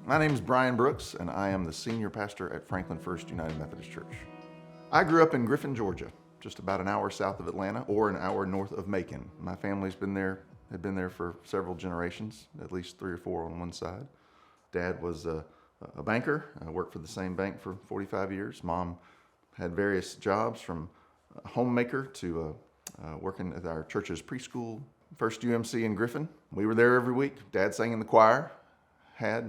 My name is Bryan Brooks, and I am the senior pastor at Franklin First United Methodist Church. I grew up in Griffin, Georgia, just about an hour south of Atlanta or an hour north of Macon. My family's been there for several generations, at least 3 or 4 on one side. Dad was a banker. I worked for the same bank for 45 years. Mom had various jobs, from a homemaker to working at our church's preschool, First UMC in Griffin. We were there every week. Dad sang in the choir,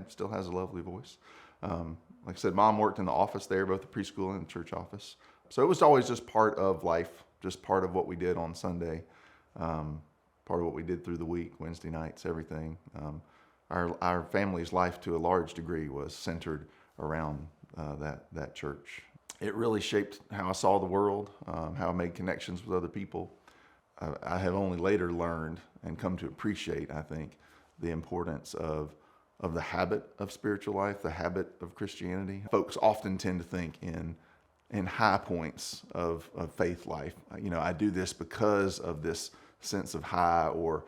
still has a lovely voice. Like I said, Mom worked in the office there, both the preschool and the church office. So it was always just part of life, just part of what we did on Sunday, part of what we did through the week, Wednesday nights, everything. Our family's life, to a large degree, was centered around that church. It really shaped how I saw the world, how I made connections with other people. I have only later learned and come to appreciate, I think, the importance of the habit of spiritual life, the habit of Christianity. Folks often tend to think in high points of faith life. I do this because of this sense of high or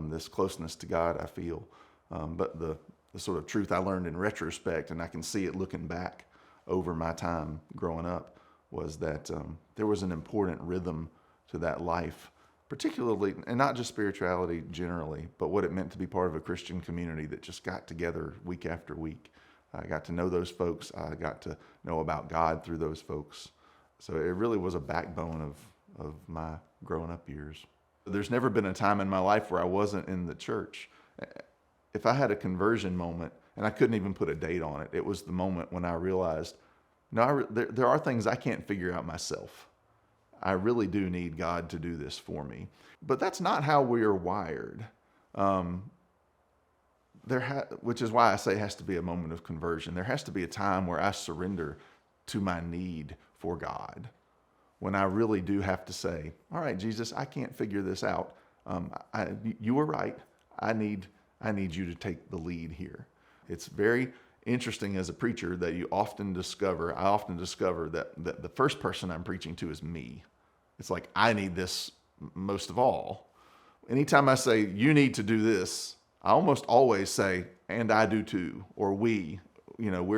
this closeness to God I feel. But the sort of truth I learned in retrospect, and I can see it looking back over my time growing up, was that there was an important rhythm to that life, particularly, and not just spirituality generally, but what it meant to be part of a Christian community that just got together week after week. I got to know those folks. I got to know about God through those folks. So it really was a backbone of my growing up years. There's never been a time in my life where I wasn't in the church. If I had a conversion moment, and I couldn't even put a date on it, it was the moment when I realized, there are things I can't figure out myself. I really do need God to do this for me. But that's not how we are wired. Which is why I say it has to be a moment of conversion. There has to be a time where I surrender to my need for God, when I really do have to say, all right, Jesus, I can't figure this out. You were right. I need you to take the lead here. It's very interesting as a preacher that I often discover that the first person I'm preaching to is me. It's like, I need this most of all. Anytime I say, you need to do this, I almost always say, and I do too, or we're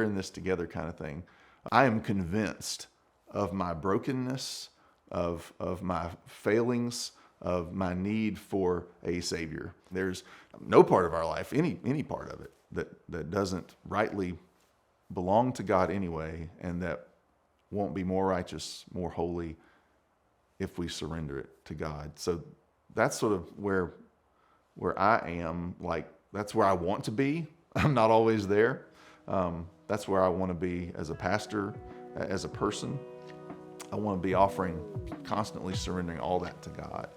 in this together kind of thing. I am convinced of my brokenness, of my failings, of my need for a Savior. There's no part of our life, any part of it, that doesn't rightly belong to God anyway, and that won't be more righteous, more holy, if we surrender it to God. So that's sort of where I am. Like, that's where I want to be. I'm not always there. That's where I want to be as a pastor, as a person. I want to be constantly surrendering all that to God.